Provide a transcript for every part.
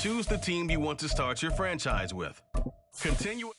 Choose the team you want to start your franchise with. Continue.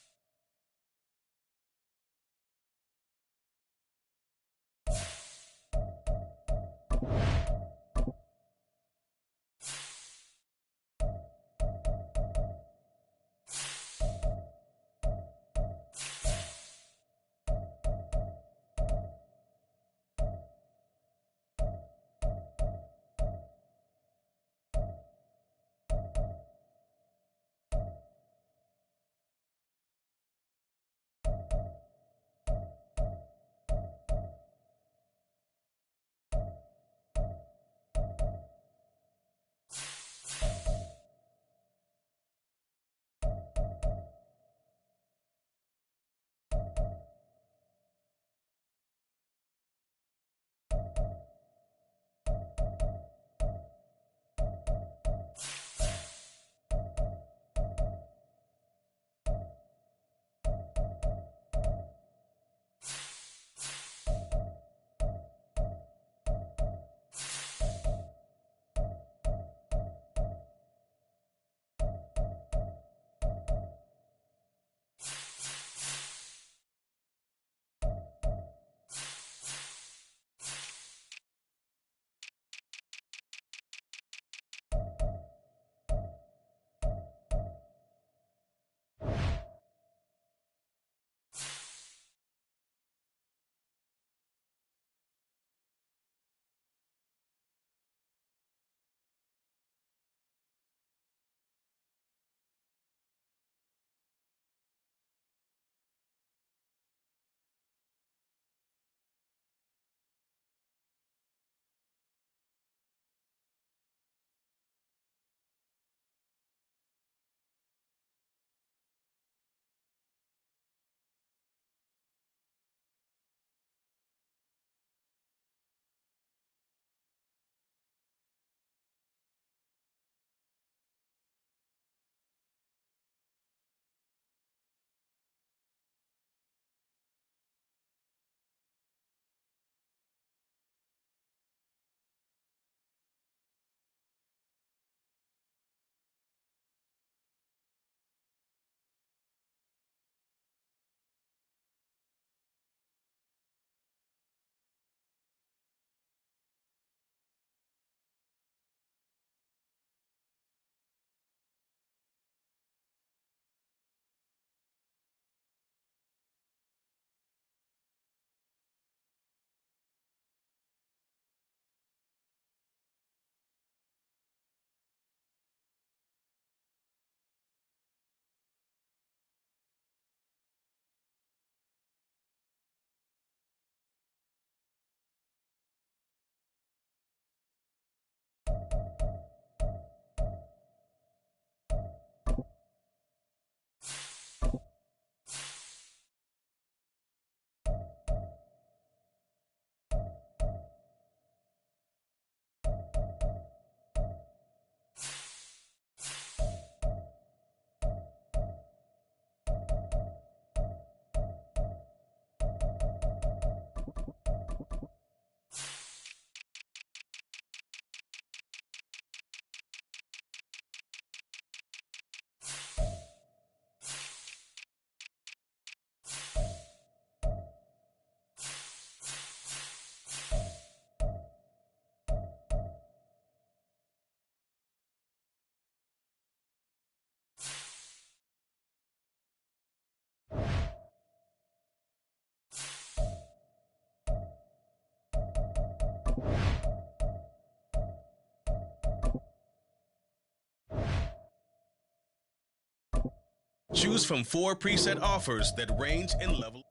Choose from 4 preset offers that range in level.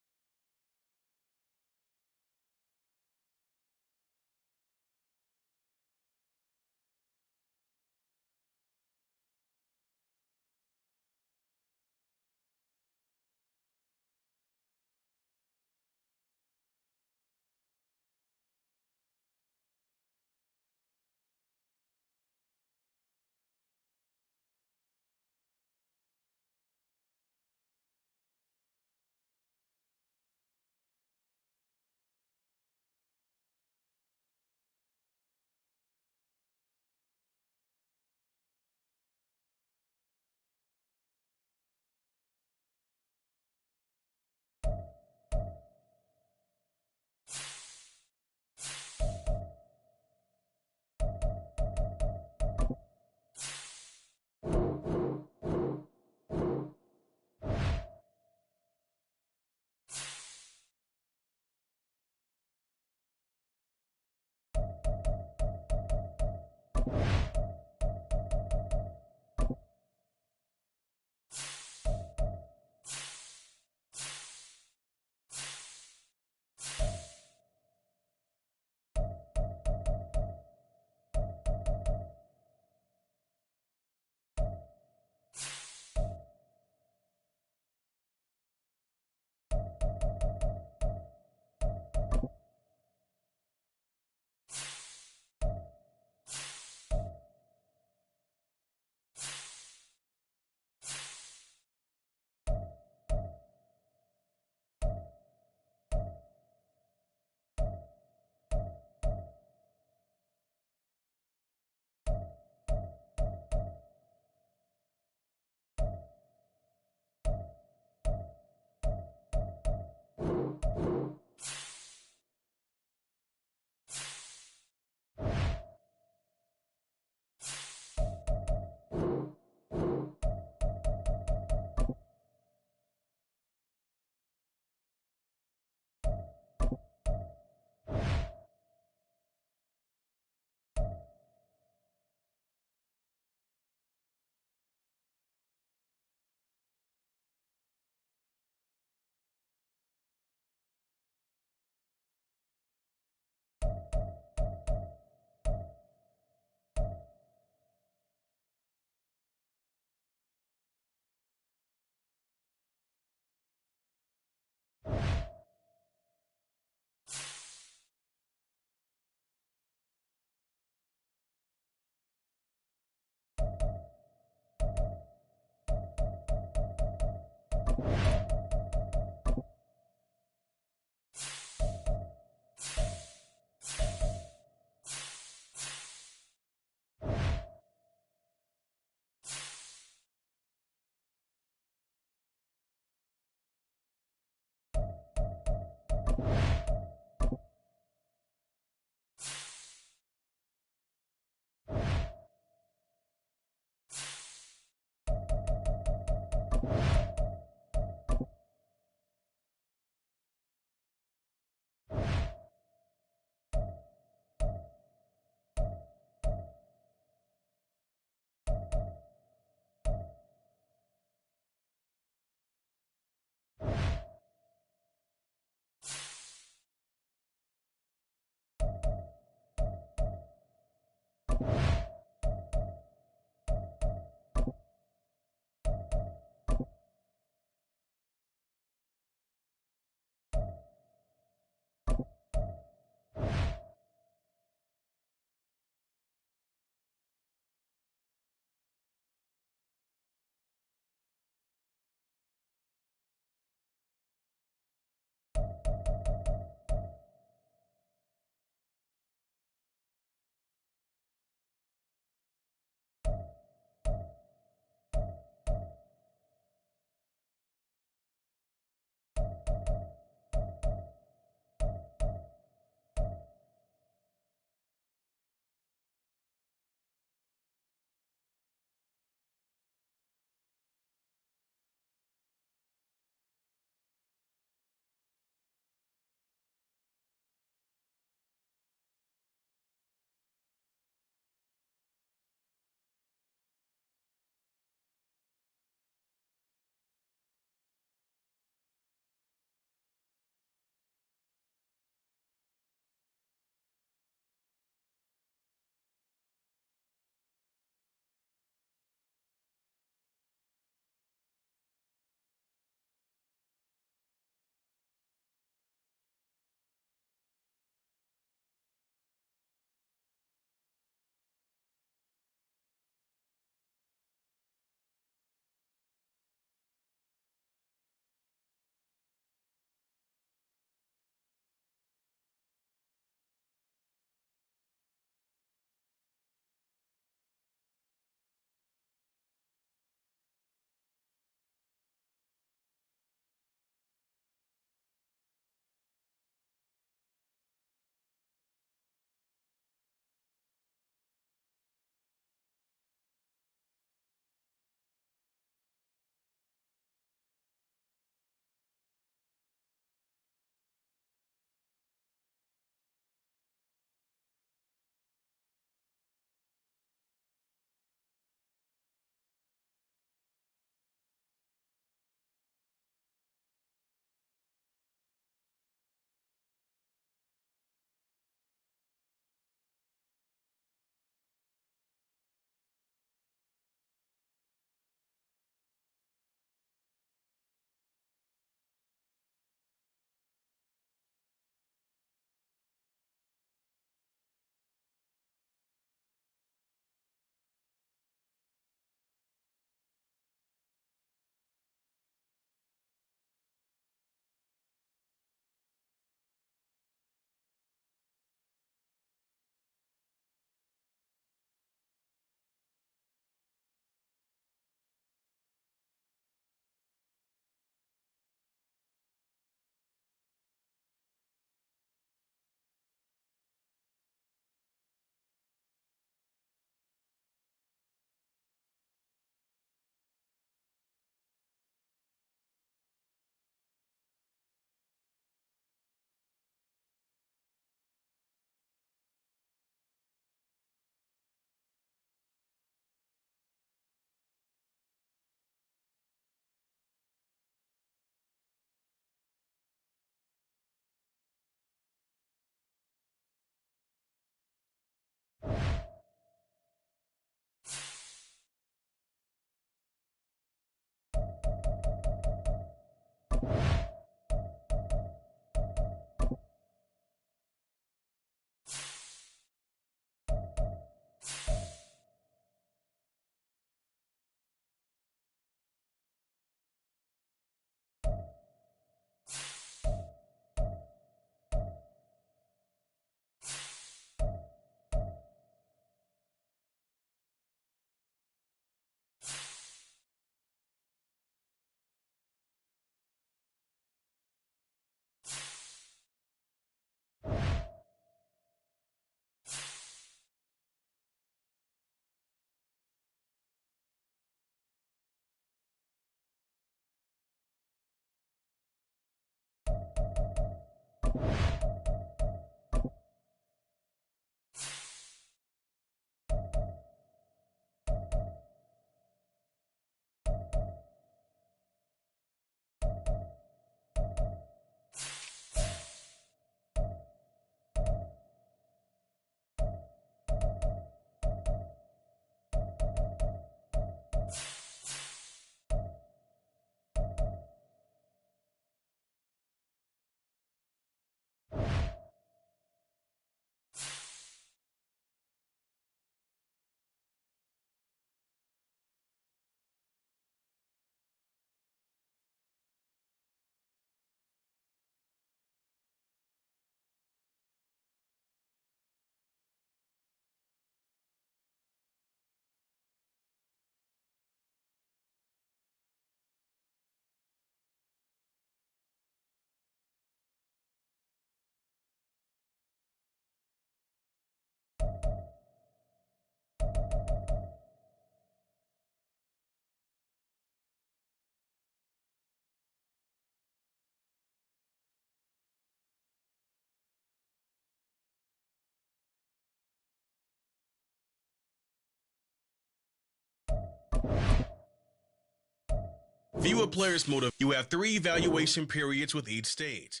View a player's motive. You have 3 evaluation periods with each stage.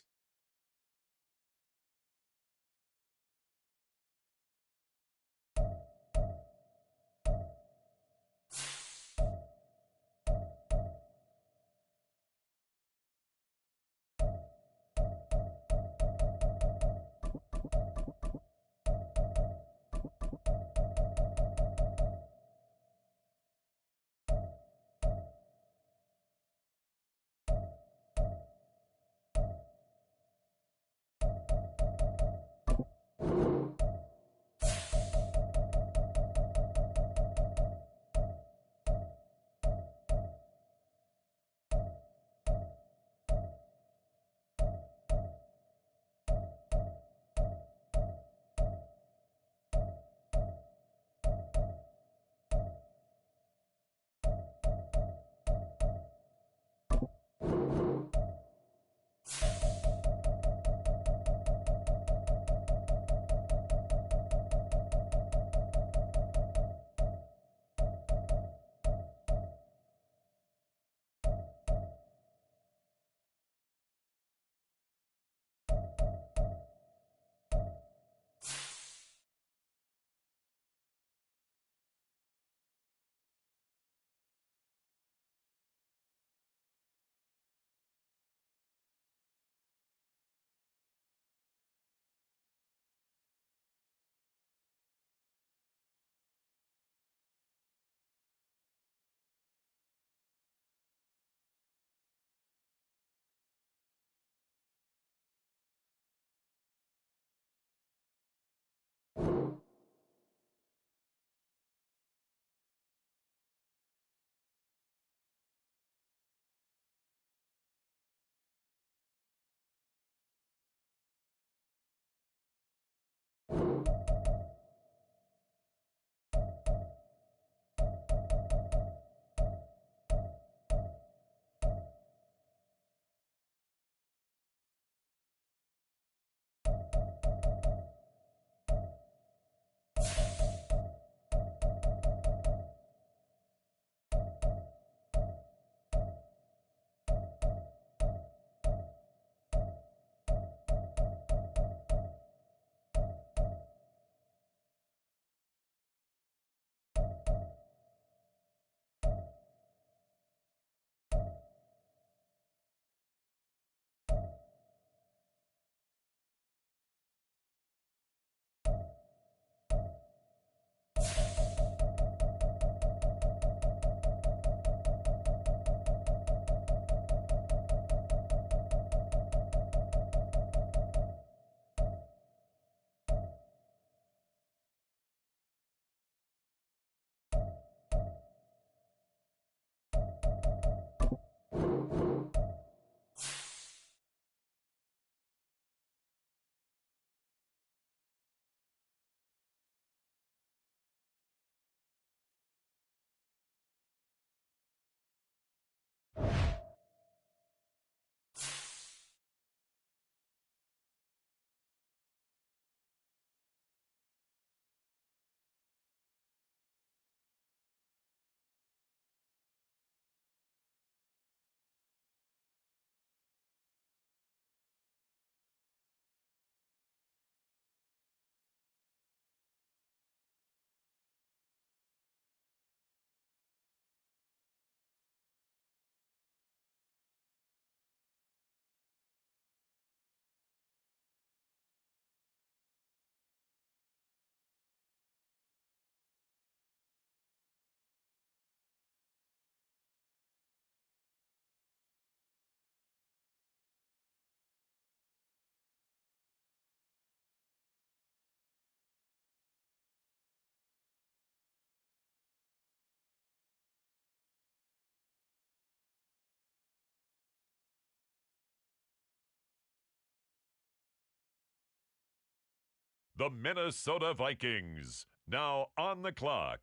The Minnesota Vikings, now on the clock.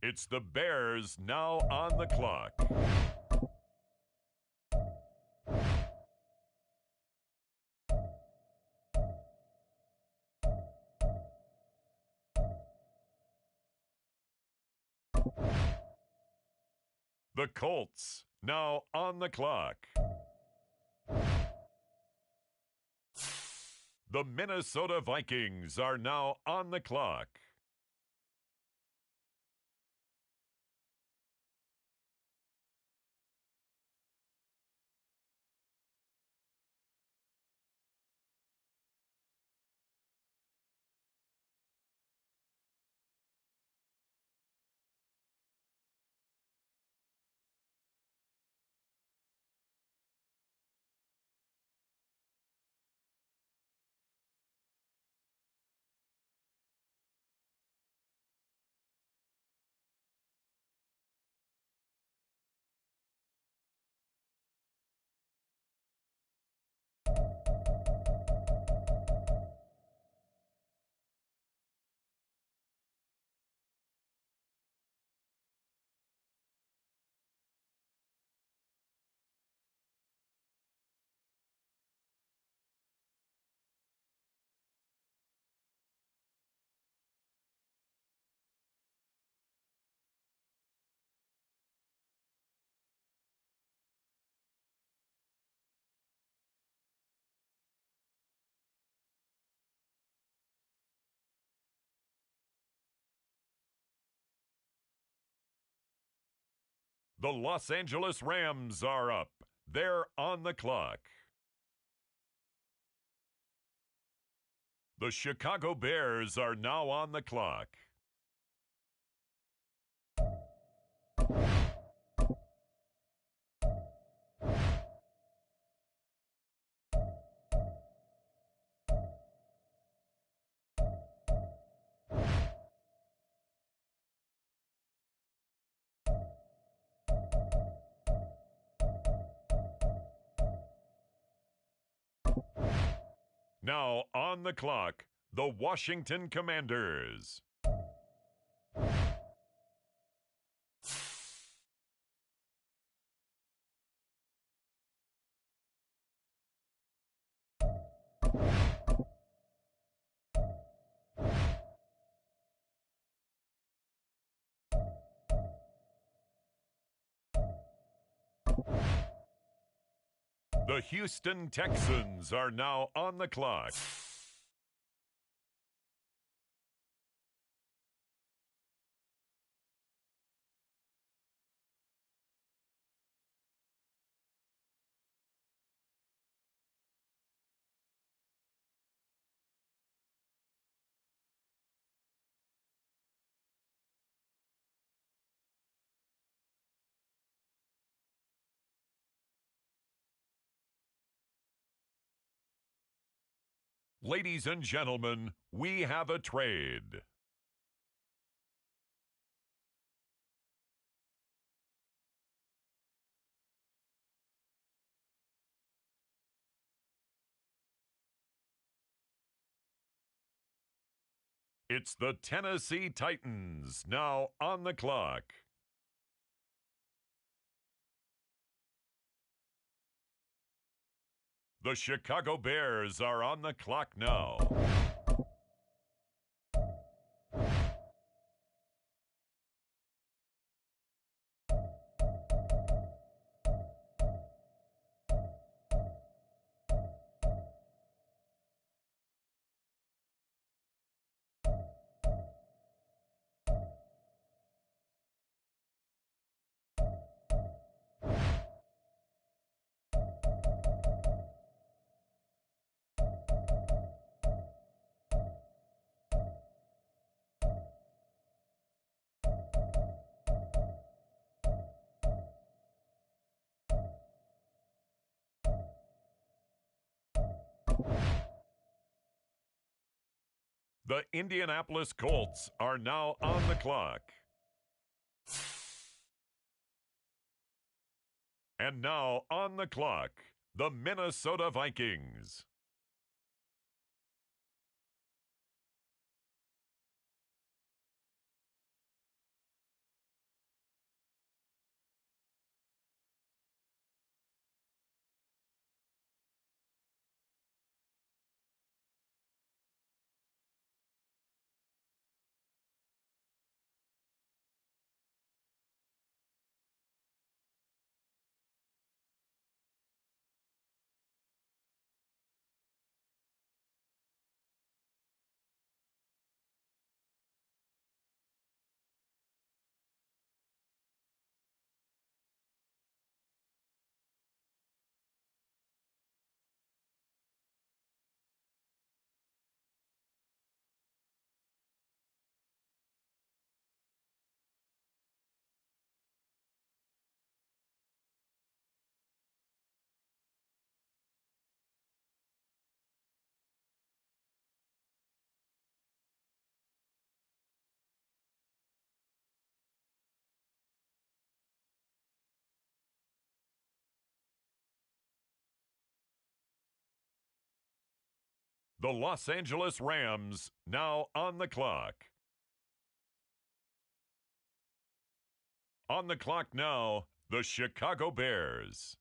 It's the Bears now on the clock. The Colts now on the clock. The Minnesota Vikings are now on the clock. The Los Angeles Rams are up. They're on the clock. The Chicago Bears are now on the clock. Now on the clock, the Washington Commanders. The Houston Texans are now on the clock. Ladies and gentlemen, we have a trade. It's the Tennessee Titans now on the clock. The Chicago Bears are on the clock now. The Indianapolis Colts are now on the clock. And now on the clock, the Minnesota Vikings. The Los Angeles Rams now on the clock. On the clock now, the Chicago Bears.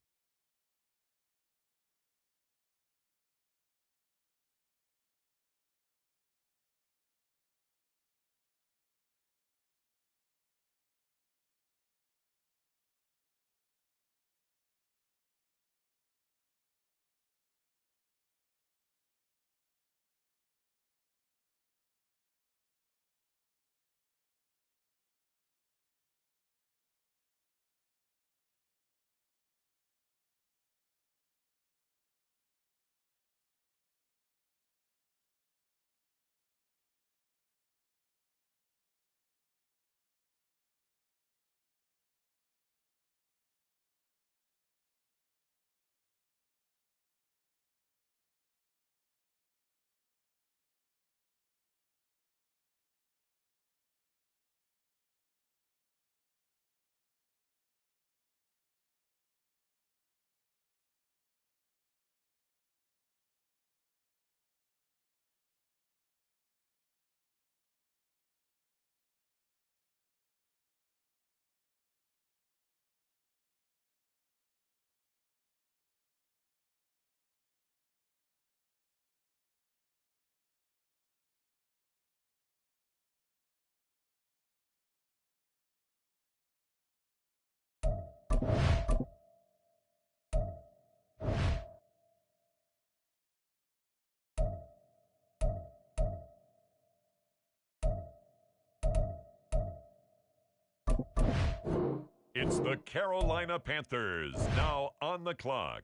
It's the Carolina Panthers now on the clock.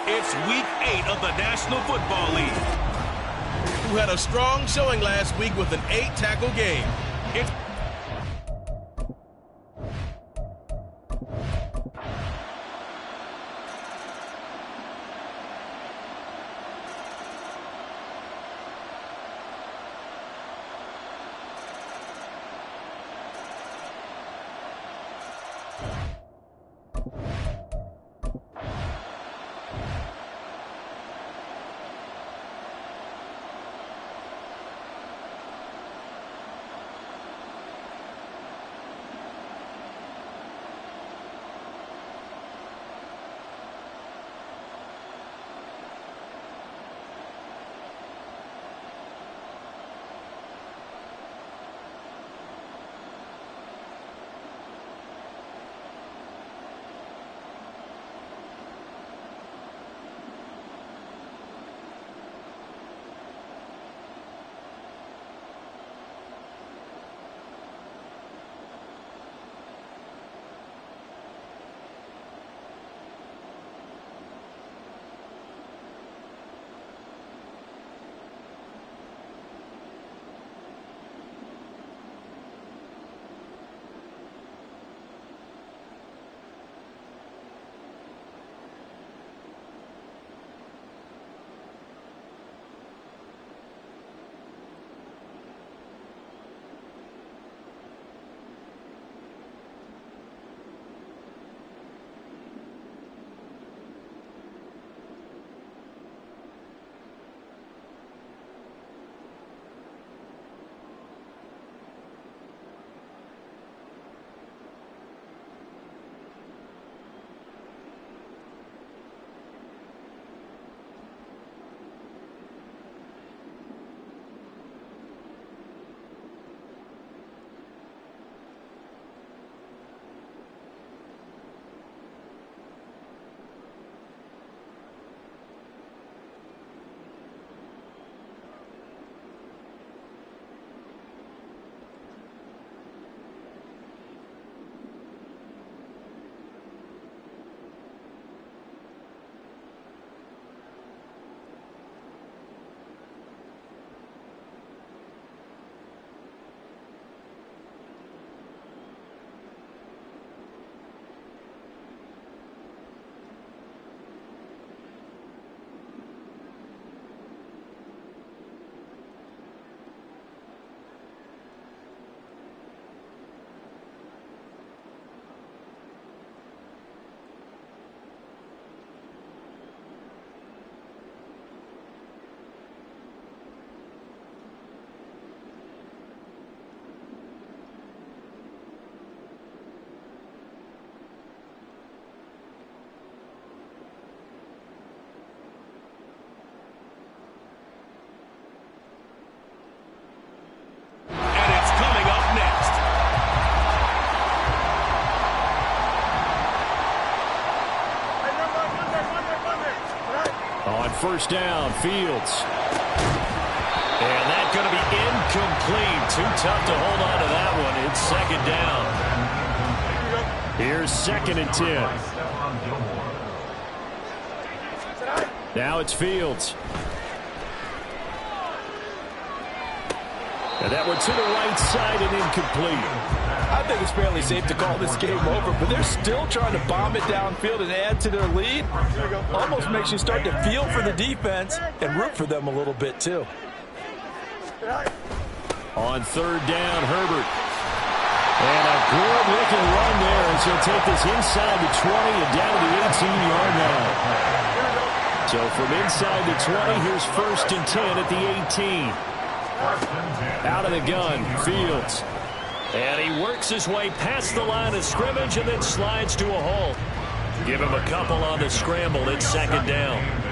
It's Week 8 of the National Football League, who had a strong showing last week with an 8-tackle game. It's first down, Fields. And that's going to be incomplete. Too tough to hold on to that one. It's second down. Here's 2nd and 10. Now it's Fields. And that one to the right side and incomplete. I think it's fairly safe to call this game over, but they're still trying to bomb it downfield and add to their lead. Almost makes you start to feel for the defense and root for them a little bit, too. On third down, Herbert. And a good-looking run there as he'll take this inside the 20 and down to the 18-yard line. So from inside the 20, here's 1st and 10 at the 18. Out of the gun, Fields. And he works his way past the line of scrimmage and then slides to a hole. Give him a couple on the scramble. It's 2nd down.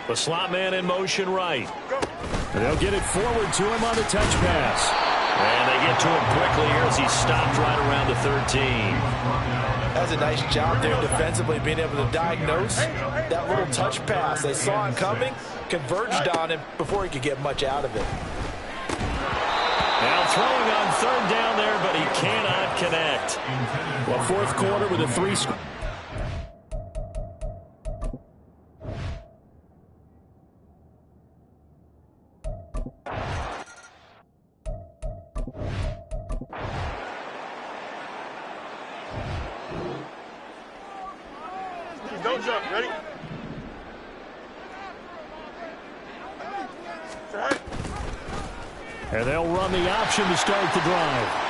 The slot man in motion right. They'll get it forward to him on the touch pass. And they get to him quickly here as he's stopped right around the 13. That's a nice job there defensively, being able to diagnose that little touch pass. They saw it coming, converged on him before he could get much out of it. Now throwing on third down there, but he cannot connect. Well, fourth quarter with a 3-score. Don't jump. Ready? And they'll run the option to start the drive.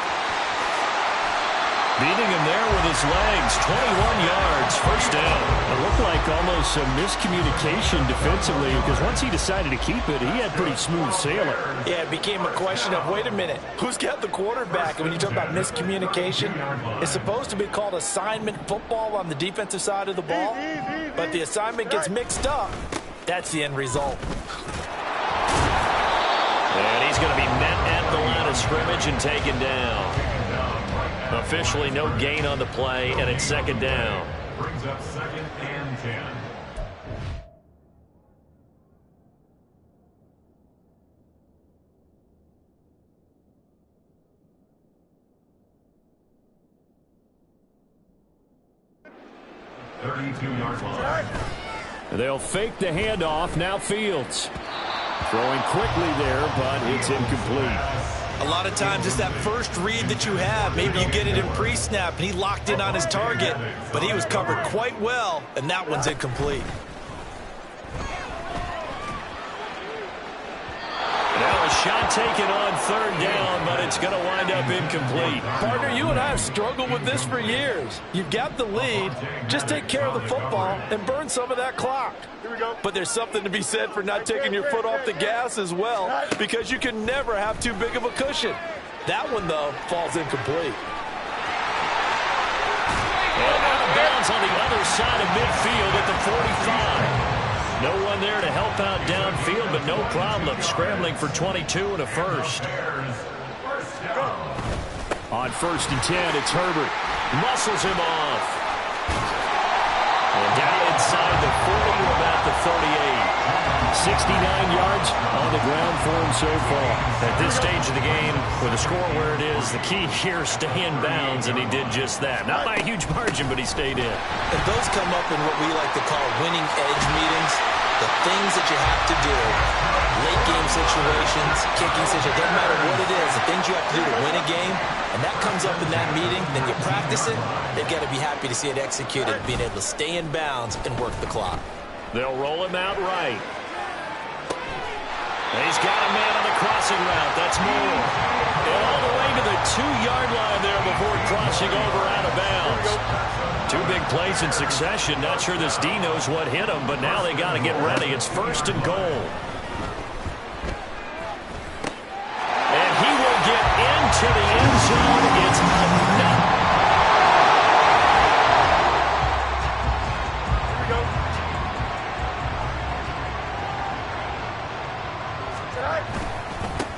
Beating him there with his legs, 21 yards, first down. It looked like almost some miscommunication defensively because once he decided to keep it, he had pretty smooth sailing. Yeah, it became a question of, wait a minute, who's got the quarterback? And when you talk about miscommunication, it's supposed to be called assignment football on the defensive side of the ball, but the assignment gets mixed up. That's the end result. And he's going to be met at the line of scrimmage and taken down. Officially no gain on the play, and it's second down. Brings up 2nd and 10. .32-yard line. They'll fake the handoff. Now Fields. Throwing quickly there, but it's incomplete. A lot of times it's that first read that you have. Maybe you get it in pre-snap, and he locked in on his target, but he was covered quite well, and that one's incomplete. Now a shot taken on third down, but it's going to wind up incomplete. Partner, you and I have struggled with this for years. You've got the lead. Just take care of the football and burn some of that clock. Here we go. But there's something to be said for not taking your foot off the gas as well, because you can never have too big of a cushion. That one, though, falls incomplete. And out of bounds on the other side of midfield at the 45. No one there to help out downfield, but no problem. Scrambling for 22 and a first. On 1st and 10, it's Herbert. Muscles him off. And down inside the 40 to about the 38. 69 yards on the ground for him so far. At this stage of the game, with the score where it is, the key here is stay in bounds, and he did just that. Not by a huge margin, but he stayed in. And those come up in what we like to call winning edge meetings. The things that you have to do, late game situations, kicking situations, doesn't matter what it is, the things you have to do to win a game, and that comes up in that meeting, then you practice it, they've got to be happy to see it executed, being able to stay in bounds and work the clock. They'll roll him out right. He's got a man on the crossing route. That's Moore. And all the way to the 2-yard line there before crossing over out of bounds. 2 big plays in succession. Not sure this D knows what hit him, but now they got to get ready. It's 1st and goal. And he will get into the end zone. It's enough.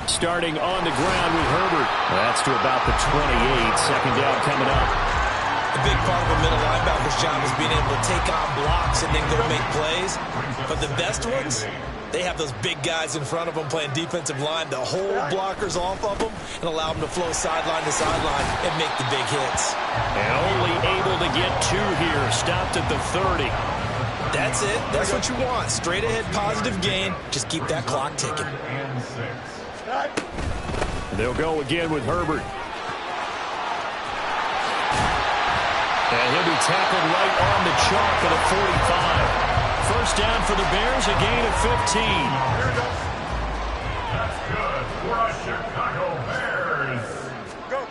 Starting on the ground with Herbert. That's to about the 28. Second down coming up. A big part of a middle linebacker's job is being able to take on blocks and then go make plays. But the best ones, they have those big guys in front of them playing defensive line to hold blockers off of them and allow them to flow sideline to sideline and make the big hits. And only able to get 2 here. Stopped at the 30. That's it. That's what you want. Straight ahead positive gain. Just keep that clock ticking. They'll go again with Herbert. And he'll be tackled right on the chalk at a 45. First down for the Bears, a gain of 15. That's good for us Chicago Bears. Go.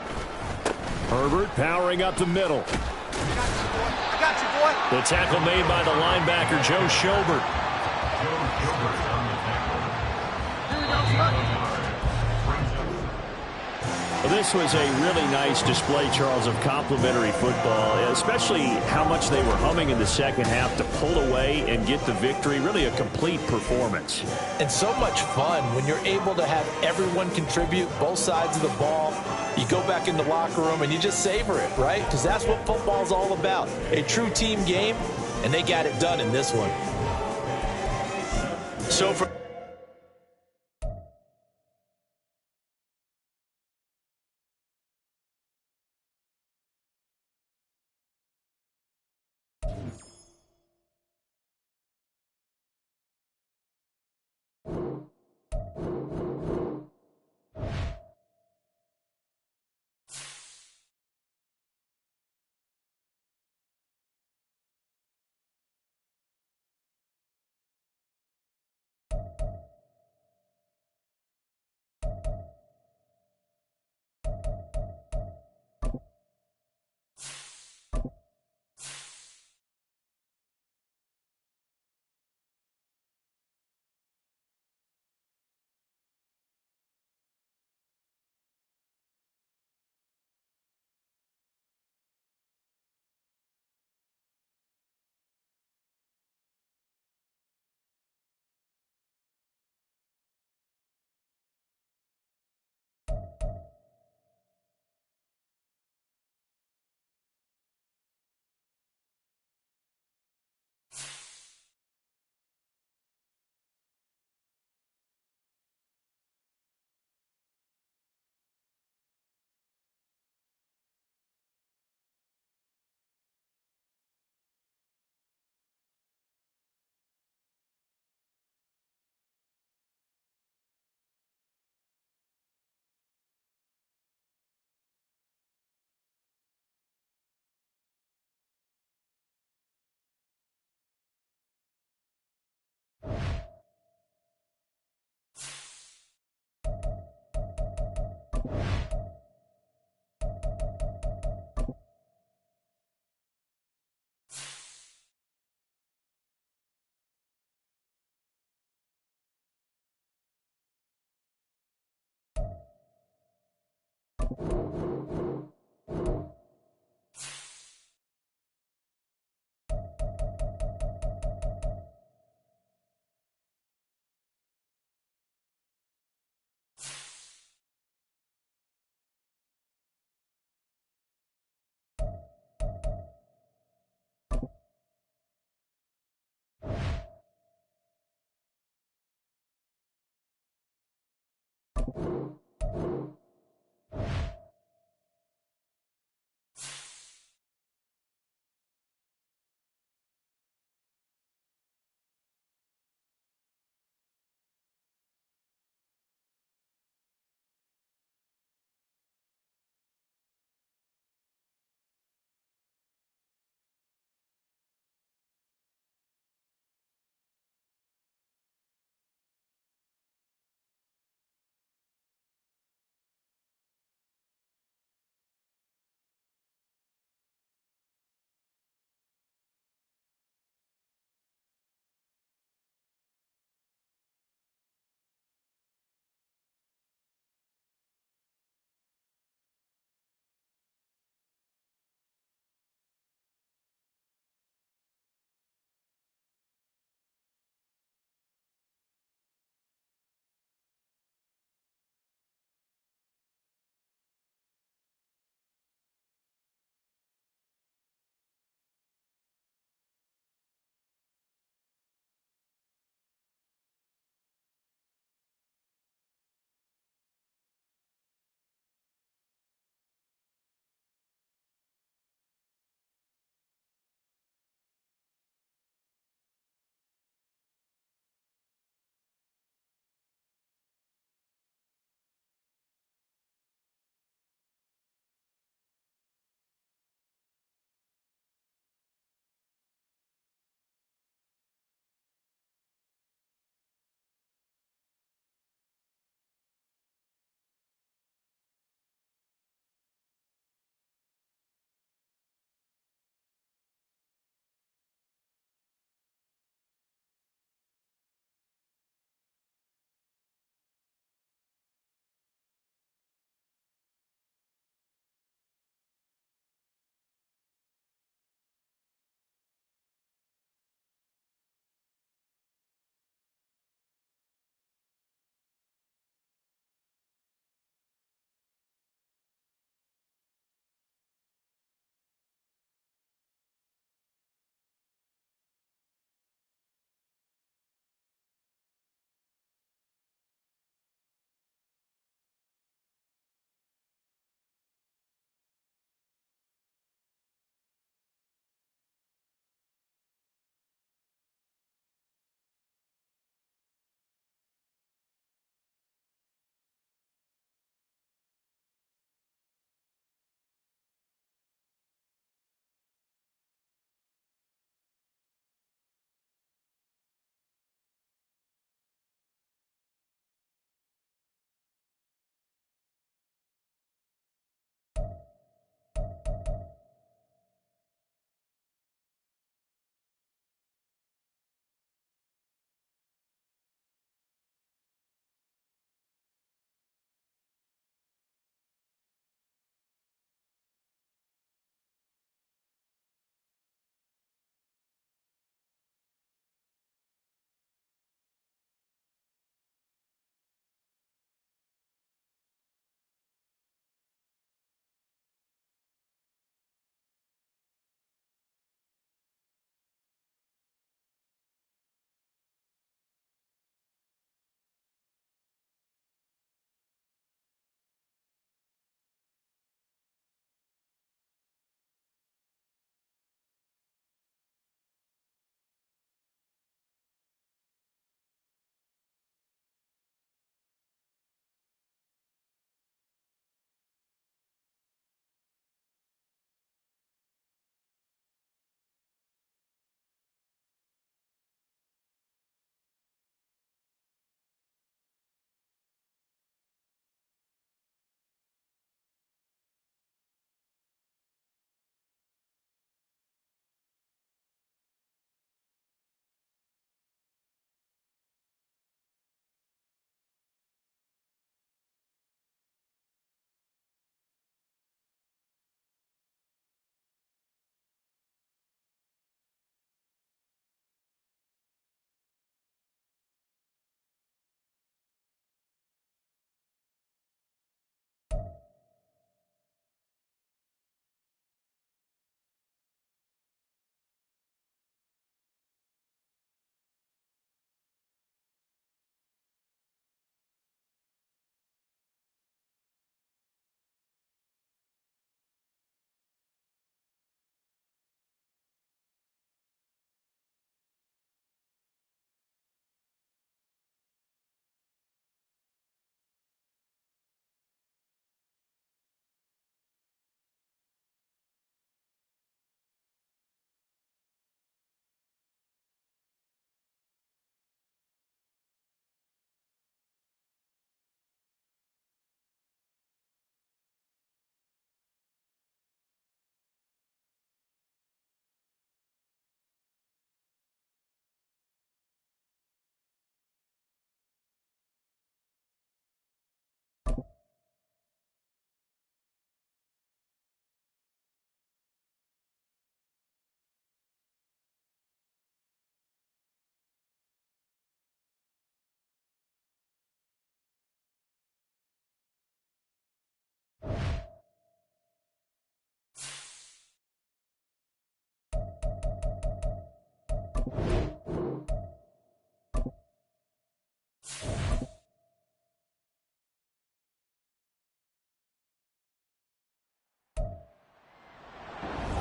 Herbert powering up the middle. I got you, boy. The tackle made by the linebacker, Joe Schobert. This was a really nice display, Charles, of complimentary football, especially how much they were humming in the second half to pull away and get the victory. Really a complete performance. And so much fun when you're able to have everyone contribute, both sides of the ball. You go back in the locker room and you just savor it, right? Because that's what football's all about. A true team game, and they got it done in this one. So for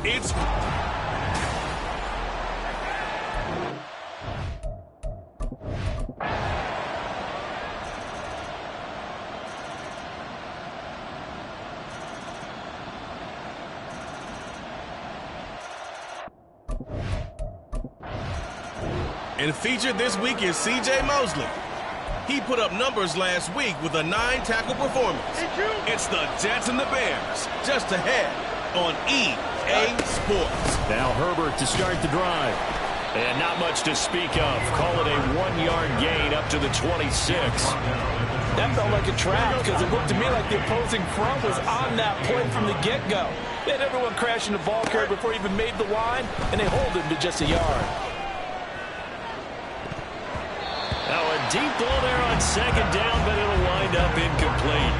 It's and featured this week is C.J. Mosley. He put up numbers last week with a 9-tackle performance. It's the Jets and the Bears, just ahead on EA Sports. Now Herbert to start the drive. And not much to speak of. Call it a 1-yard gain up to the 26. That felt like a trap because it looked to me like the opposing front was on that play from the get-go. They had everyone crashing the ball carrier before he even made the line, and they hold him to just a yard. Now a deep ball there on second down, but it'll wind up incomplete.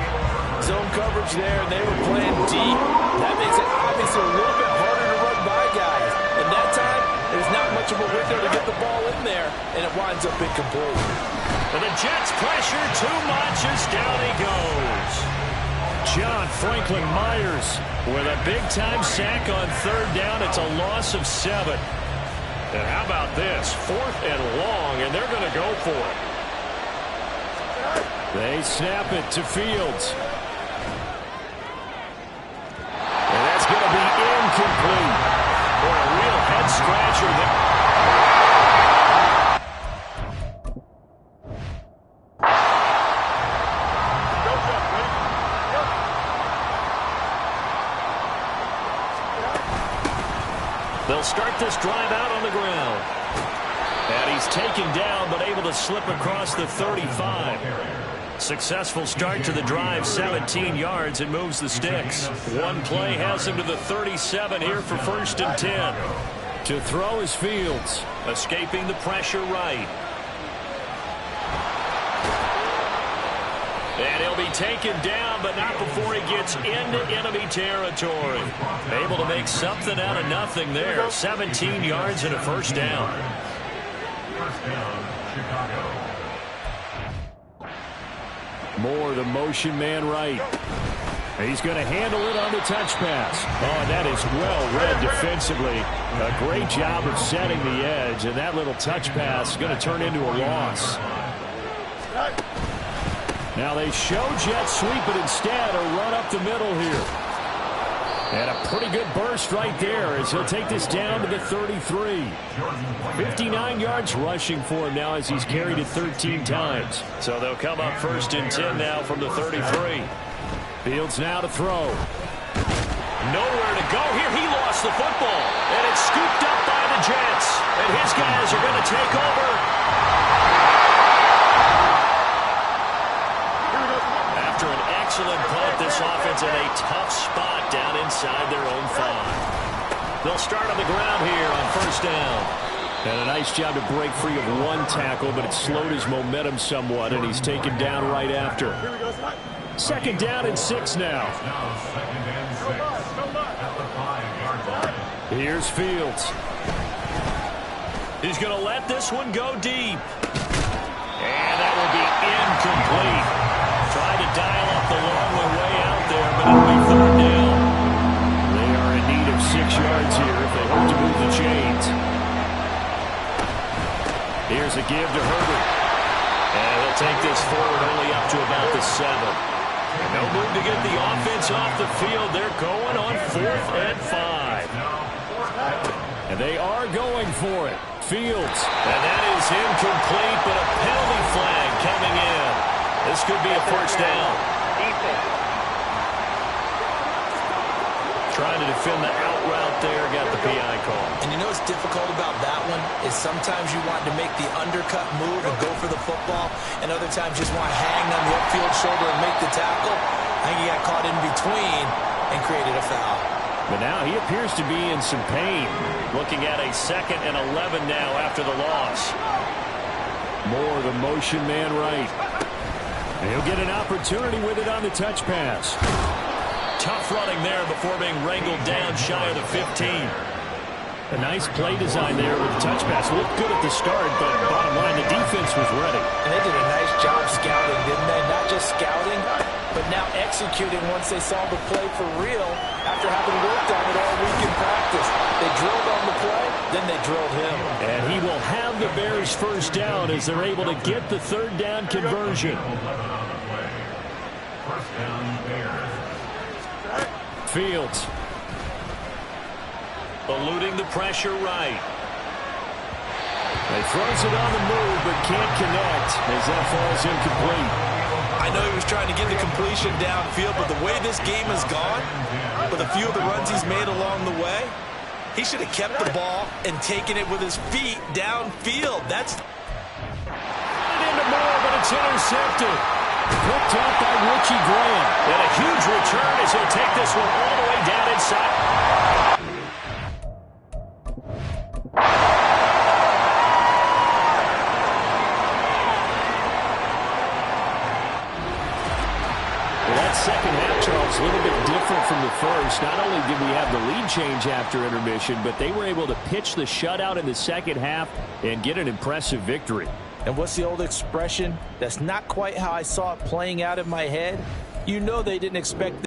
Zone coverage there, and they were playing deep. That makes it obviously a little bit harder to run by guys. And that time, there's not much of a window to get the ball in there, and it winds up incomplete. And the Jets pressure too much as down he goes. John Franklin Myers with a big-time sack on third down. It's a loss of 7. And how about this? 4th and long, and they're going to go for it. They snap it to Fields. And that's going to be incomplete. Boy, a real head-scratcher there. They'll start this drive out on the ground. And he's taken down, but able to slip across the 35. Successful start to the drive, 17 yards, and moves the sticks. One play has him to the 37 here for 1st and 10. To throw is Fields. Escaping the pressure right. And he'll be taken down, but not before he gets into enemy territory. Able to make something out of nothing there. 17 yards and a 1st down. Moore, the motion man right. He's going to handle it on the touch pass. Oh, that is well read defensively. A great job of setting the edge, and that little touch pass is going to turn into a loss. Now they show Jets sweep, but instead a run up the middle here. And a pretty good burst right there as he'll take this down to the 33. 59 yards rushing for him now as he's carried it 13 times. So they'll come up 1st and 10 now from the 33. Fields now to throw. Nowhere to go here. He lost the football. And it's scooped up by the Jets. And his guys are going to take over. After an excellent punt, this offense in a tough spot down inside their own 5. They'll start on the ground here on 1st down. And a nice job to break free of one tackle, but it slowed his momentum somewhat, and he's taken down right after. 2nd down and 6 now. Here's Fields. He's going to let this one go deep. And that will be incomplete. Tried to dial up the long way out there, but it'll be 3rd down. They are in need of 6 yards here if they hope to move the chains. Here's a give to Herbert. And he'll take this forward only up to about the 7. No move to get the offense off the field. They're going on 4th and 5. And they are going for it. Fields. And that is incomplete, but a penalty flag coming in. This could be a 1st down. Trying to defend the out route there, got the PI call. And you know what's difficult about that one is sometimes you want to make the undercut move and go for the football, and other times you just want to hang on the upfield shoulder and make the tackle. I think he got caught in between and created a foul. But now he appears to be in some pain. Looking at a 2nd and 11 now after the loss. Moore, the motion man right. And he'll get an opportunity with it on the touch pass. Tough running there before being wrangled down shy of the 15. A nice play design there with the touch pass. Looked good at the start, but bottom line, the defense was ready. And they did a nice job scouting, didn't they? Not just scouting, but now executing once they saw the play for real after having worked on it all week in practice. nice first down as they're able to get the third down conversion. Fields. Eluding the pressure right. He throws it on the move but can't connect as that falls incomplete. I know he was trying to get the completion downfield, but the way this game has gone, with a few of the runs he's made along the way, he should have kept the ball and taken it with his feet downfield. That's into more, but it's intercepted. Picked up by Richie Graham. And a huge return as he'll take this one all the way down inside. That second half, Charles, a little bit different from the first. Not only did we have the lead change after intermission, but they were able to pitch the shutout in the second half and get an impressive victory. And what's the old expression? That's not quite how I saw it playing out in my head. You know they didn't expect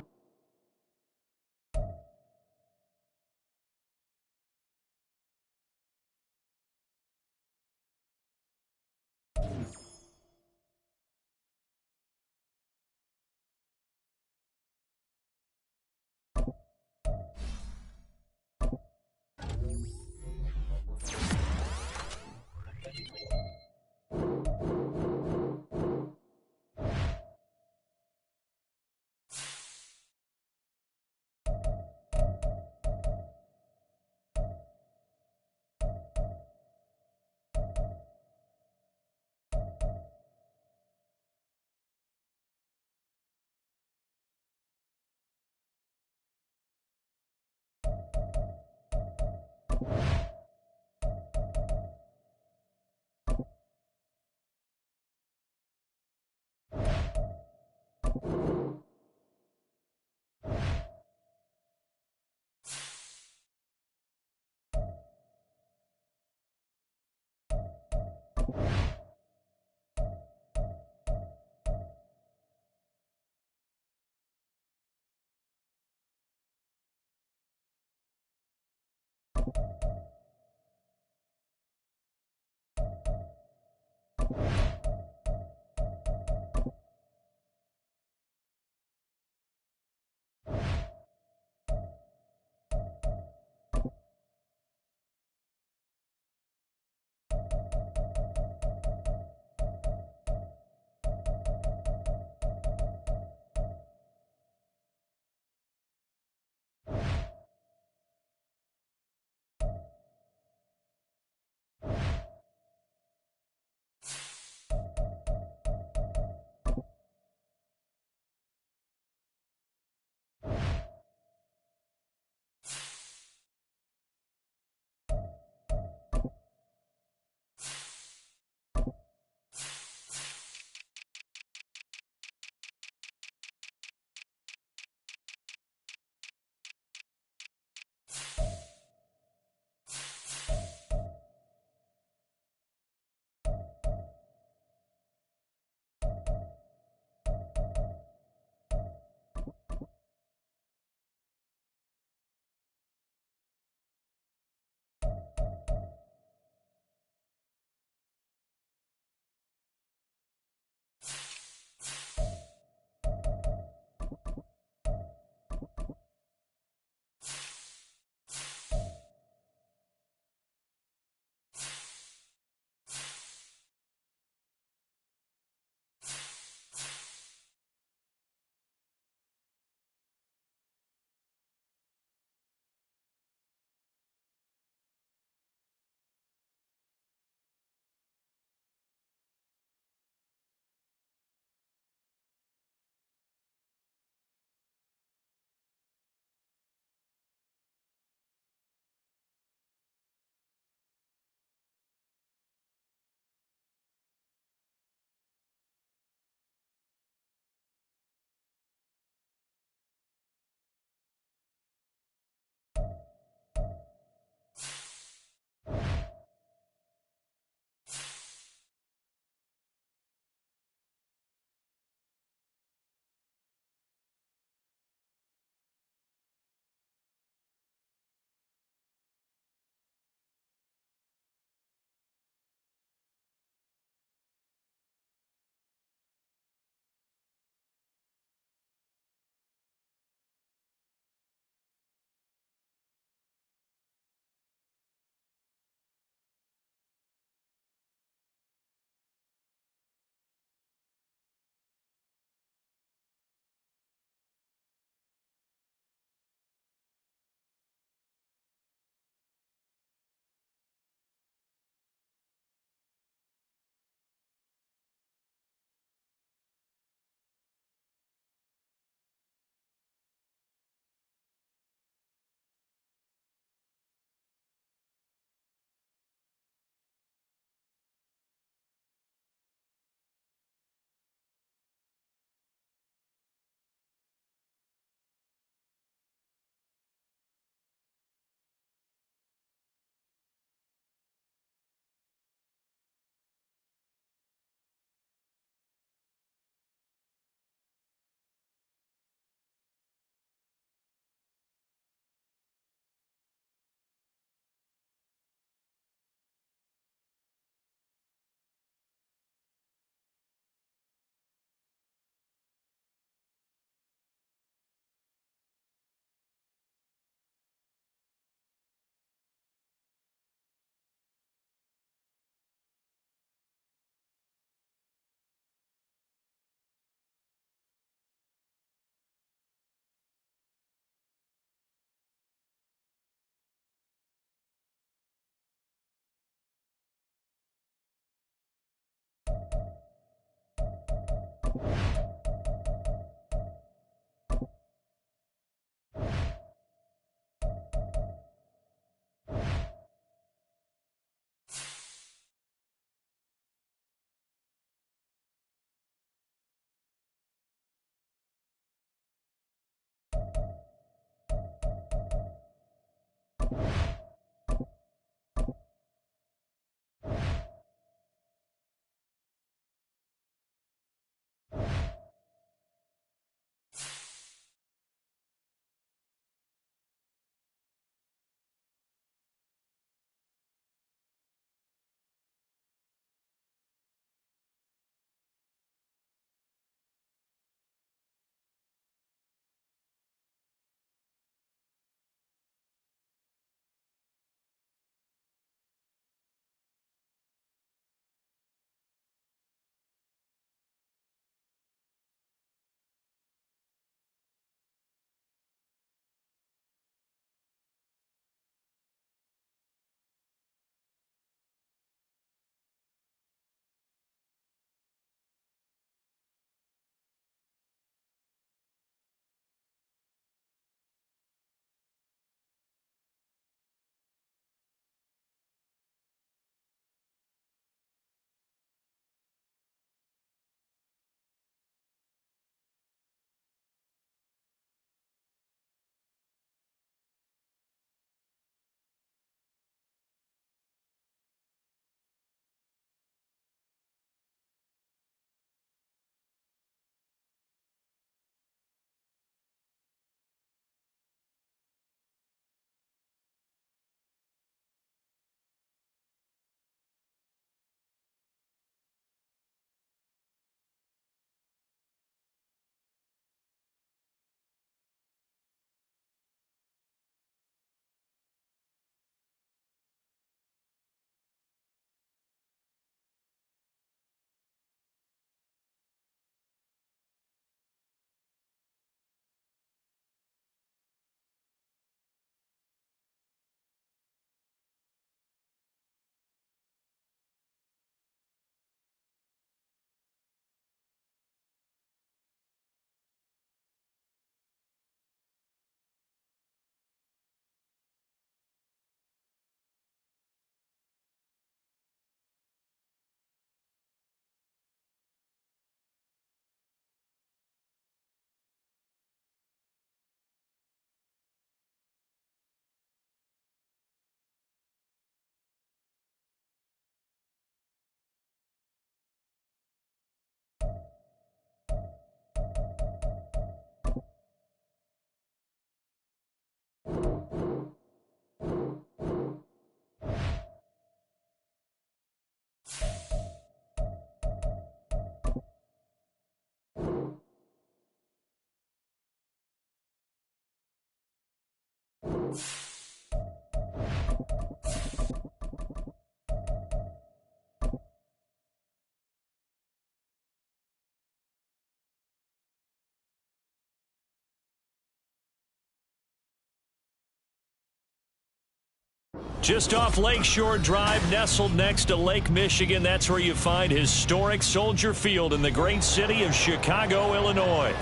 Just off Lakeshore Drive, nestled next to Lake Michigan, that's where you find historic Soldier Field in the great city of Chicago, Illinois.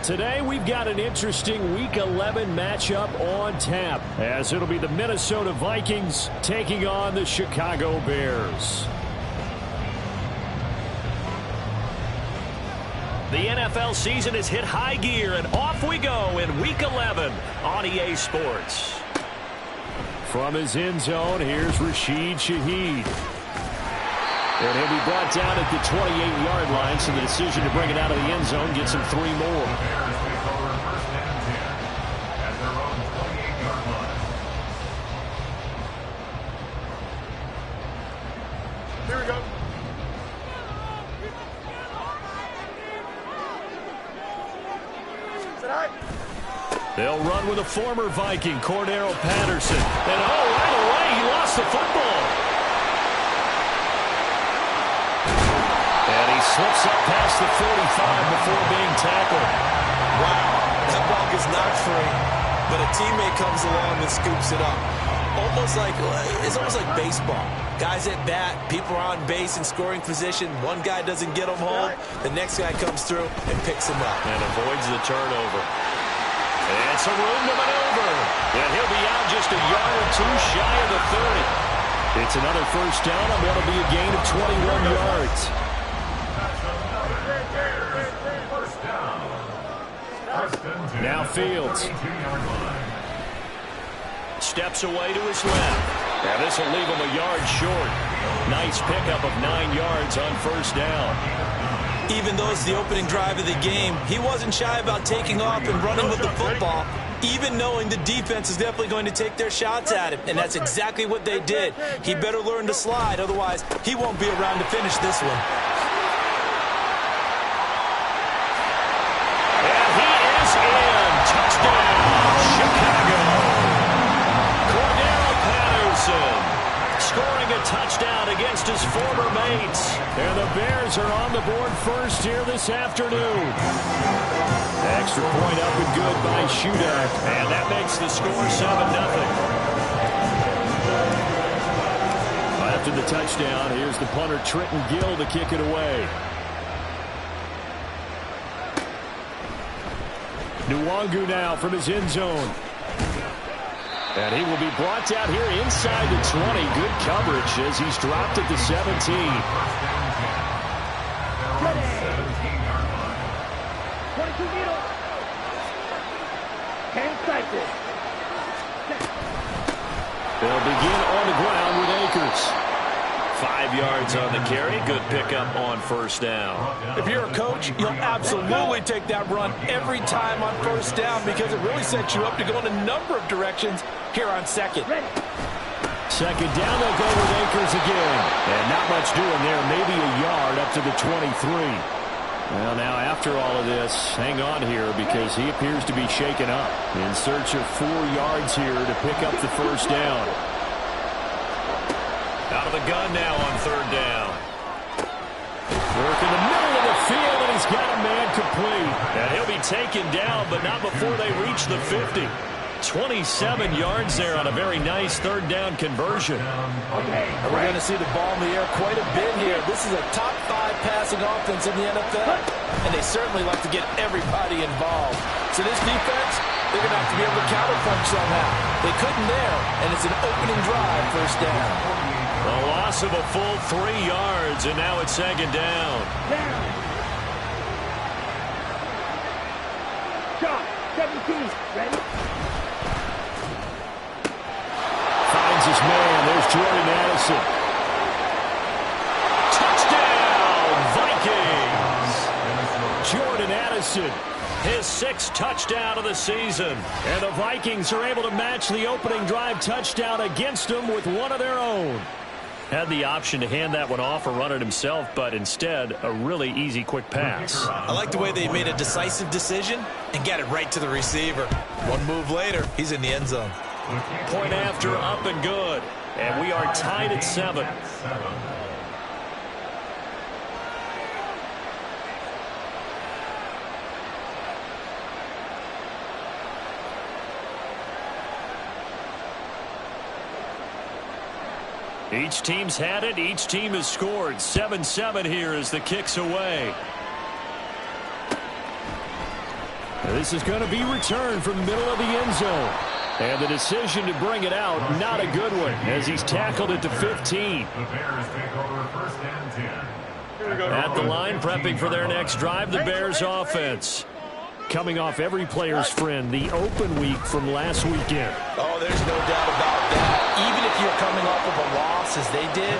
Today, we've got an interesting Week 11 matchup on tap, as it'll be the Minnesota Vikings taking on the Chicago Bears. The NFL season has hit high gear, and off we go in Week 11 on EA Sports. From his end zone, here's Rashid Shaheed. And he'll be brought down at the 28-yard line, so the decision to bring it out of the end zone gets him 3 more. Here we go. They'll run with a former Viking, Cordero Patterson. And right away, he lost the football. And he slips up past the 45 before being tackled. Wow, that ball gets knocked free, but a teammate comes along and scoops it up. It's almost like baseball. Guys at bat, people are on base in scoring position. One guy doesn't get him home. The next guy comes through and picks him up. And avoids the turnover. And some room to maneuver. And he'll be out just a yard or two shy of the 30. It's another first down, and that'll be a gain of 21 yards. Now Fields. Steps away to his left. And this will leave him a yard short. Nice pickup of 9 yards on first down. Even though it's the opening drive of the game, he wasn't shy about taking off and running with the football, even knowing the defense is definitely going to take their shots at him. And that's exactly what they did. He better learn to slide, otherwise he won't be around to finish this one. And he is in. Touchdown, Chicago. Cordero Patterson scoring a touchdown against his former mates. And the Bears are on the board first here this afternoon. Extra point up and good by Shootout. And that makes the score 7-0. After the touchdown, here's the punter Trenton Gill to kick it away. Nwangu now from his end zone. And he will be brought down here inside the 20. Good coverage as he's dropped at the 17. They'll begin on the ground with Akers. 5 yards on the carry. Good pickup on first down. If you're a coach, you'll absolutely take that run every time on first down because it really sets you up to go in a number of directions here on second. Second down, they'll go with Akers again. And not much doing there. Maybe a yard up to the 23. Well, now after all of this, hang on here because he appears to be shaken up. In search of 4 yards here to pick up the first down. Out of the gun now on third down. Work in the middle of the field, and he's got a man complete. And he'll be taken down, but not before they reach the 50. 27 yards there on a very nice third down conversion. And we're going to see the ball in the air quite a bit here. This is a top 5 passing offense in the NFL, and they certainly like to get everybody involved. So this defense, they're going to have to be able to counterpunch somehow. They couldn't there, and it's an opening drive, first down. A loss of a full 3 yards, and now it's second down. Shot, 17, ready? Finds his man. There's Jordan Addison. Touchdown, Vikings! Jordan Addison, his 6th touchdown of the season. And the Vikings are able to match the opening drive touchdown against them with one of their own. Had the option to hand that one off or run it himself, but instead, a really easy, quick pass. I like the way they made a decisive decision and got it right to the receiver. One move later, he's in the end zone. Point after, up and good. And we are tied at 7. Each team's had it. Each team has scored. 7-7 here as the kick's away. This is going to be returned from the middle of the end zone. And the decision to bring it out, not a good one, as he's tackled it to 15. At the line, prepping for their next drive, the Bears offense. Coming off every player's friend, the open week from last weekend. Oh, there's no doubt about that. Even if you're coming off of a loss as they did,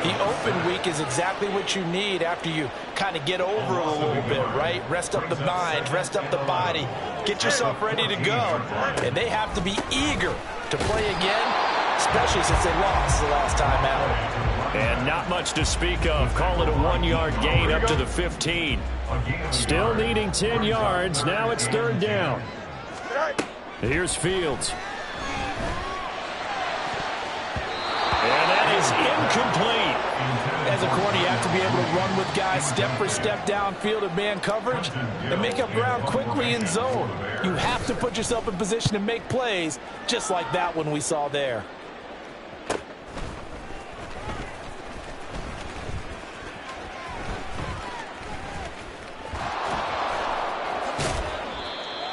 the open week is exactly what you need after you kind of get over it a little bit, right? Rest up the mind, rest up the body, get yourself ready to go. And they have to be eager to play again, especially since they lost the last time out. And not much to speak of. Call it a 1-yard gain up to the 15. Still needing 10 yards. Now it's 3rd down. Here's Fields. And that is incomplete. As a corner, you have to be able to run with guys step for step downfield in man coverage and make up ground quickly in zone. You have to put yourself in position to make plays, just like that one we saw there.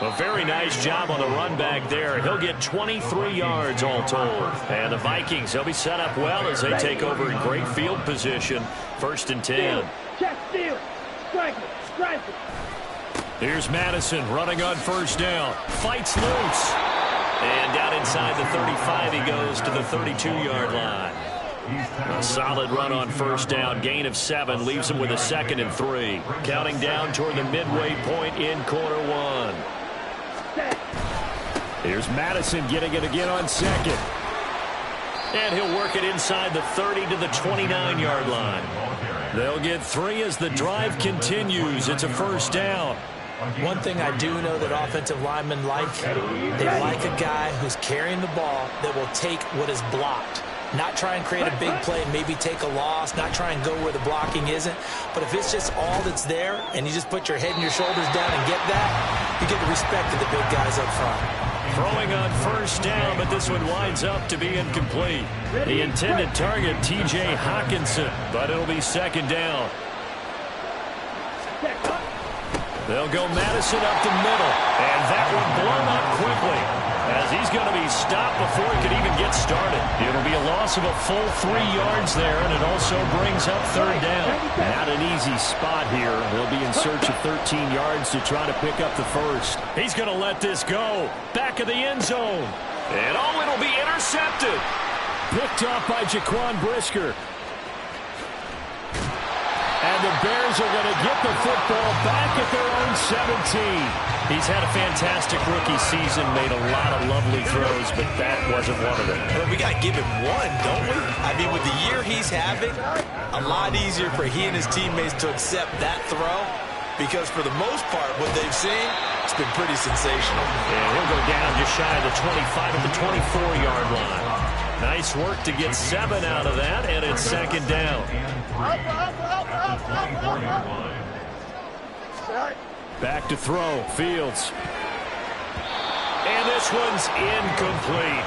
A very nice job on the run back there. He'll get 23 yards all told. And the Vikings, they'll be set up well as they take over in great field position. 1st and 10. Check, steal, strike it, strike it. Here's Madison running on 1st down. Fights loose. And down inside the 35 he goes to the 32-yard line. A solid run on 1st down. Gain of 7 leaves him with a 2nd and 3. Counting down toward the midway point in quarter 1. Here's Madison getting it again on 2nd. And he'll work it inside the 30 to the 29-yard line. They'll get 3 as the drive continues. It's a 1st down. One thing I do know that offensive linemen like, they like a guy who's carrying the ball that will take what is blocked. Not try and create a big play and maybe take a loss, not try and go where the blocking isn't. But if it's just all that's there and you just put your head and your shoulders down and get that, you get the respect of the big guys up front. Throwing on 1st down, but this one winds up to be incomplete. The intended target, T.J. Hawkinson, but it'll be 2nd down. They'll go Madison up the middle, and that one blown up quickly as he's going to be stopped before he could even get started. It'll be a loss of a full 3 yards there, and it also brings up 3rd down. Not an easy spot here. They'll be in search of 13 yards to try to pick up the 1st. He's going to let this go. Back of the end zone. And it'll be intercepted. Picked off by Jaquan Brisker. And the Bears are going to get the football back at their own 17. He's had a fantastic rookie season, made a lot of lovely throws, but that wasn't one of them. Well, we got to give him one, don't we? I mean, with the year he's having, a lot easier for he and his teammates to accept that throw because for the most part, what they've seen, it's been pretty sensational. And he'll go down just shy of the 25 at the 24-yard line. Nice work to get 7 out of that, and it's 2nd down. Back to throw, Fields. And this one's incomplete.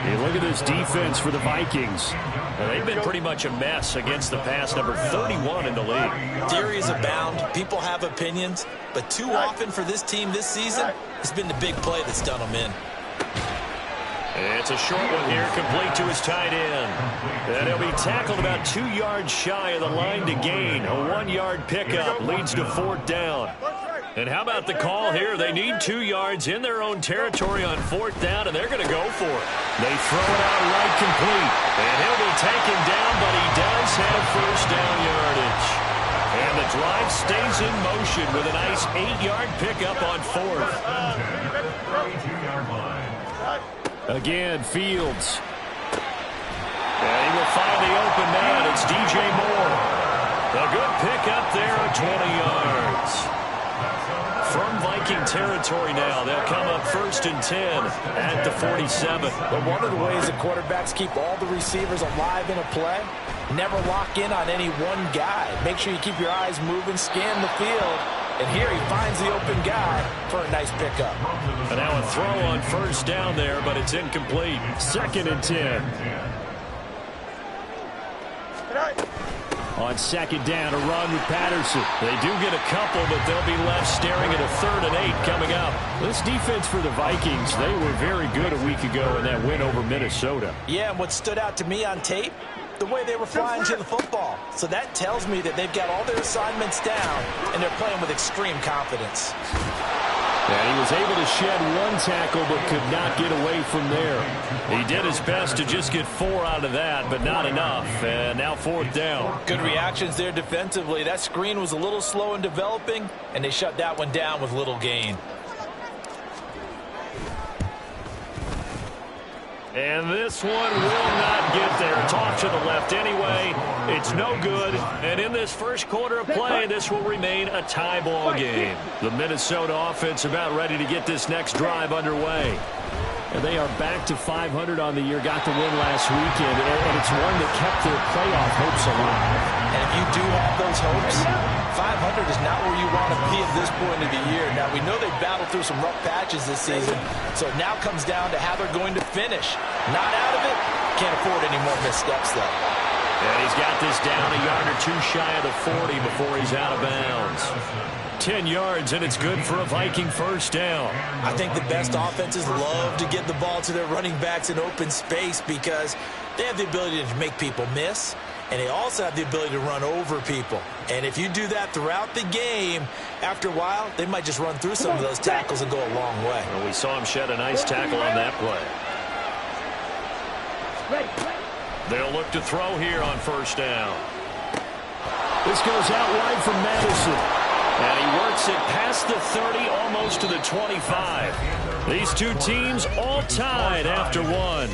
Hey, look at this defense for the Vikings. Well, they've been pretty much a mess against the pass, number 31 in the league. Theories abound. People have opinions. But too often for this team this season, it's been the big play that's done them in. It's a short one here, complete to his tight end. And he'll be tackled about 2 yards shy of the line to gain. A 1-yard pickup leads to 4th down. And how about the call here? They need 2 yards in their own territory on 4th down, and they're going to go for it. They throw it out right complete. And he'll be taken down, but he does have 1st down yardage. And the drive stays in motion with a nice 8-yard pickup on 4th. Again, Fields. And he will find the open man. It's DJ Moore. A good pickup there at 20 yards. From Vikings Viking territory now. They'll come up 1st and 10 at the 47. But one of the ways that quarterbacks keep all the receivers alive in a play, never lock in on any one guy. Make sure you keep your eyes moving, scan the field. And here he finds the open guy for a nice pickup. And now a throw on 1st down there, but it's incomplete. 2nd and 10. On 2nd down, a run with Patterson. They do get a couple, but they'll be left staring at a 3rd and 8 coming up. This defense for the Vikings, they were very good a week ago in that win over Minnesota. Yeah, and what stood out to me on tape, the way they were flying to the football. So that tells me that they've got all their assignments down, and they're playing with extreme confidence. And he was able to shed 1 tackle, but could not get away from there. He did his best to just get 4 out of that, but not enough. And now 4th down. Good reactions there defensively. That screen was a little slow in developing, and they shut that one down with little gain. And this one will not get there. It's off to the left anyway. It's no good. And in this first quarter of play, this will remain a tie ball game. The Minnesota offense about ready to get this next drive underway. And they are back to 500 on the year. Got the win last weekend, and it's one that kept their playoff hopes alive. And if you do have those hopes, 500 is not where you want to be at this point of the year. Now, we know they've battled through some rough patches this season, so it now comes down to how they're going to finish. Not out of it, can't afford any more missteps, though. And he's got this down a yard or 2 shy of the 40 before he's out of bounds. 10 yards, and it's good for a Viking 1st down. I think the best offenses love to get the ball to their running backs in open space because they have the ability to make people miss, and they also have the ability to run over people. And if you do that throughout the game, after a while, they might just run through some of those tackles and go a long way. Well, we saw him shed a nice tackle on that play. They'll look to throw here on 1st down. This goes out wide from Madison. And he works it past the 30, almost to the 25. These two teams all tied after 1.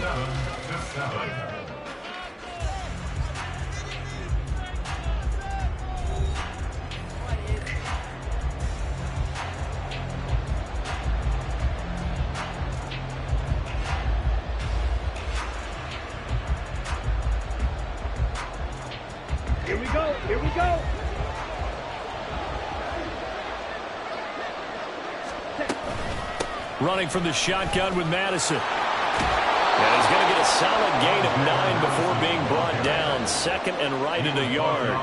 Here we go. Here we go. Running from the shotgun with Madison. And he's going to get a solid gain of 9 before being brought down. 2nd and right at a yard.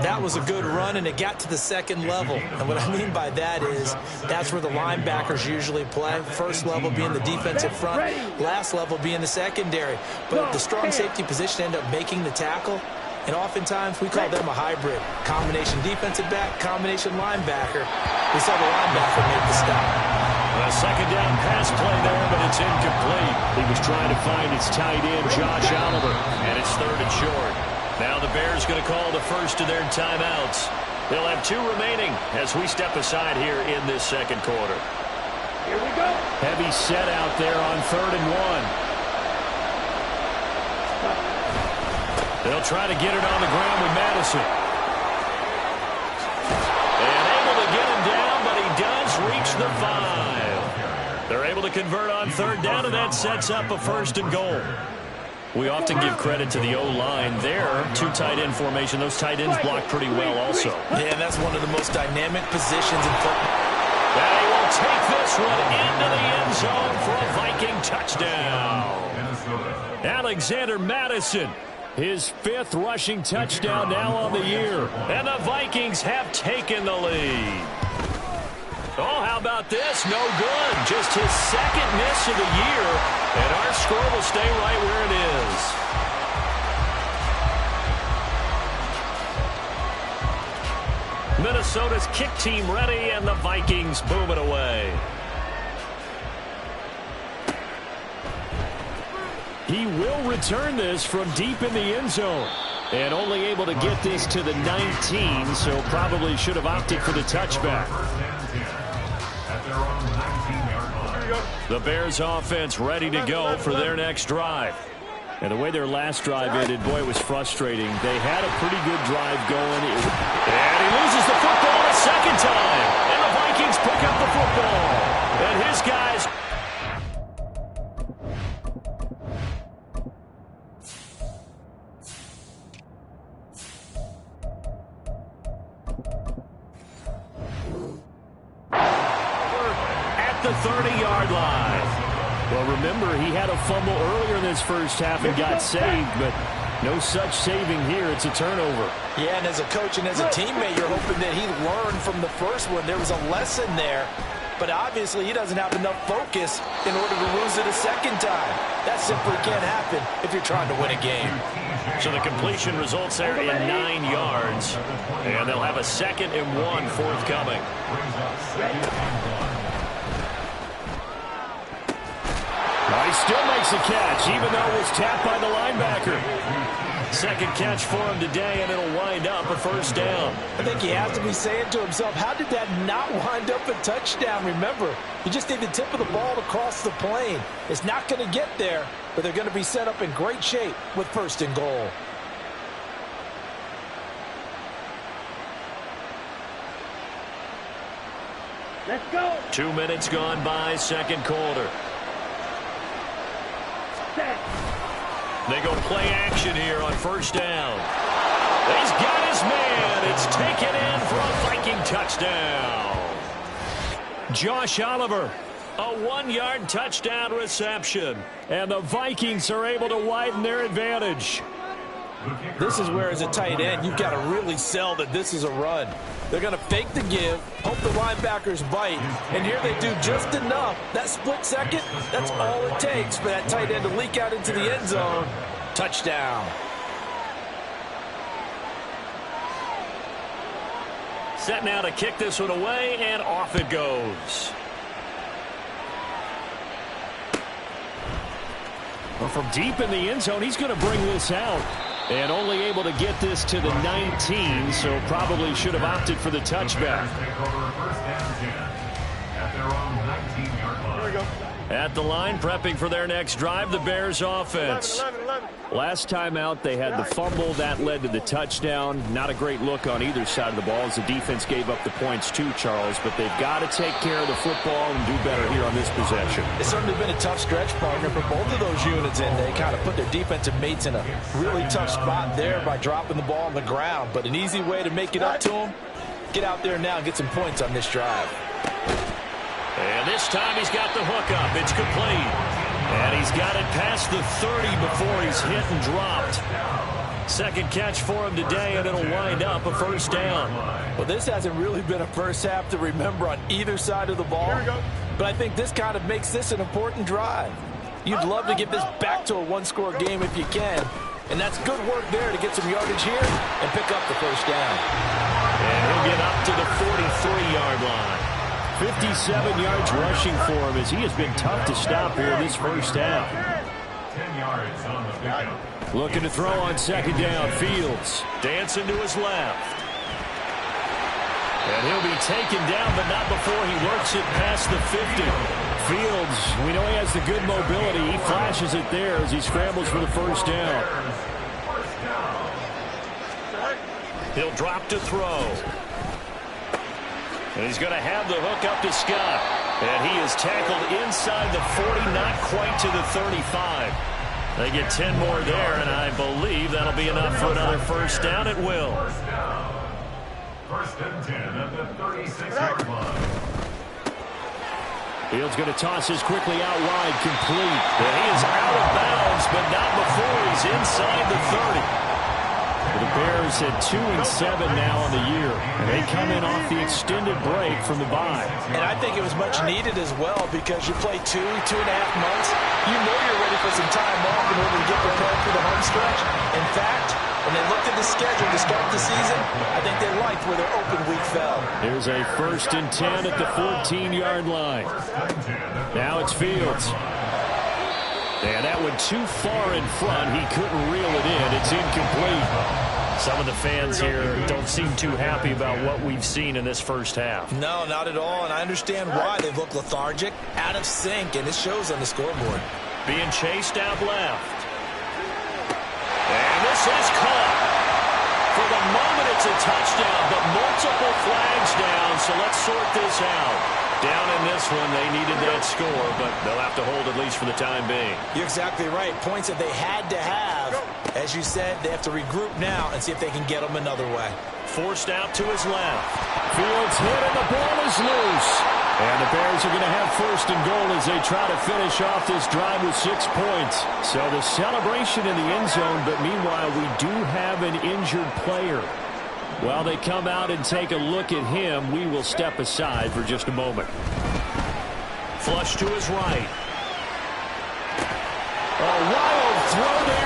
That was a good run, and it got to the 2nd level. And what I mean by that is that's where the linebackers usually play. 1st level being the defensive front, last level being the secondary. But the strong safety position ended up making the tackle. And oftentimes, we call them a hybrid. Combination defensive back, combination linebacker. We saw the linebacker make the stop. A 2nd down pass play there, but it's incomplete. He was trying to find his tight end, Josh Oliver. And it's 3rd and short. Now the Bears going to call the first of their timeouts. They'll have 2 remaining as we step aside here in this 2nd quarter. Here we go. Heavy set out there on 3rd and 1. They'll try to get it on the ground with Madison. And able to get him down, but he does reach the 5. They're able to convert on 3rd down, and that sets up a 1st and goal. We often give credit to the O-line there. 2 tight end formation. Those tight ends block pretty well also. Yeah, and that's one of the most dynamic positions in football. And he will take this one into the end zone for a Viking touchdown. Alexander Madison. His 5th rushing touchdown now on the year. And the Vikings have taken the lead. Oh, how about this? No good. Just his 2nd miss of the year. And our score will stay right where it is. Minnesota's kick team ready, and the Vikings boom it away. He will return this from deep in the end zone. And only able to get this to the 19, so probably should have opted for the touchback. The Bears offense ready to go for their next drive. And the way their last drive ended, boy, it was frustrating. They had a pretty good drive going. And he loses the football a 2nd time. And the Vikings Vikings pick up the football. And his guys... at the 30-yard line. Well, remember, he had a fumble earlier in this first half and got saved, but no such saving here. It's a turnover. Yeah, and as a coach and as a teammate, you're hoping that he learned from the first one. There was a lesson there, but obviously he doesn't have enough focus in order to lose it a second time. That simply can't happen if you're trying to win a game. So the completion results there in 9 yards, and they'll have a 2nd and 1 forthcoming. He still makes a catch, even though it was tapped by the linebacker. Second catch for him today, and it'll wind up a first down. I think he has to be saying to himself, how did that not wind up a touchdown? Remember, you just need the tip of the ball to cross the plane. It's not going to get there, but they're going to be set up in great shape with 1st and goal. Let's go. 2 minutes gone by, second quarter. They go play action here on first down. He's got his man. It's taken in for a Viking touchdown. Josh Oliver, a 1-yard touchdown reception. And the Vikings are able to widen their advantage. This is where, as a tight end, you've got to really sell that this is a run. They're going to fake the give, hope the linebackers bite, and here they do just enough. That split second, that's all it takes for that tight end to leak out into the end zone. Touchdown. Set now to kick this one away, and off it goes. Well, from deep in the end zone, he's going to bring this out. And only able to get this to the 19, so probably should have opted for the touchback. At the line, prepping for their next drive, the Bears offense. Last time out, they had the fumble. That led to the touchdown. Not a great look on either side of the ball as the defense gave up the points too, Charles. But they've got to take care of the football and do better here on this possession. It's certainly been a tough stretch, partner, for both of those units, and they kind of put their defensive mates in a really tough spot there by dropping the ball on the ground. But an easy way to make it up to them, get out there now and get some points on this drive. And this time he's got the hook up. It's complete. And he's got it past the 30 before he's hit and dropped. Second catch for him today, and it'll wind up a first down. Well, this hasn't really been a first half to remember on either side of the ball. But I think this kind of makes this an important drive. You'd love to get this back to a one-score game if you can. And that's good work there to get some yardage here and pick up the first down. And he'll get up to the 43-yard line. 57 yards rushing for him as he has been tough to stop here this first half. 10 yards on the pickup. Looking to throw on second down. Fields dancing to his left. And he'll be taken down, but not before he works it past the 50. Fields, we know he has the good mobility. He flashes it there as he scrambles for the first down. He'll drop to throw. And he's going to have the hook up to Scott. And he is tackled inside the 40, not quite to the 35. They get 10 more there, and I believe that'll be enough for another first down. It will. First and 10 at the 36-yard line. Fields going to toss this quickly out wide, complete. And he is out of bounds, but not before he's inside the 30. The Bears at 2-7 now on the year, and they come in off the extended break from the bye. And I think it was much needed as well because you play 2.5 months. You know you're ready for some time off in order to get prepared for the home stretch. In fact, when they looked at the schedule to start the season, I think they liked where their open week fell. Here's a first and 10 at the 14-yard line. Now it's Fields. And that one too far in front. He couldn't reel it in. It's incomplete. Some of the fans here don't seem too happy about what we've seen in this first half. No, not at all, and I understand why. They look lethargic, out of sync, and it shows on the scoreboard. Being chased out left. And this is caught. For the moment, it's a touchdown, but more multiple flags down, so let's sort this out. Down in this one, they needed that score, but they'll have to hold at least for the time being. You're exactly right. Points that they had to have. As you said, they have to regroup now and see if they can get them another way. Forced out to his left. Fields hit and the ball is loose. And the Bears are going to have first and goal as they try to finish off this drive with 6 points. So the celebration in the end zone, but meanwhile we do have an injured player. While they come out and take a look at him, we will step aside for just a moment. Flush to his right. A wild throw there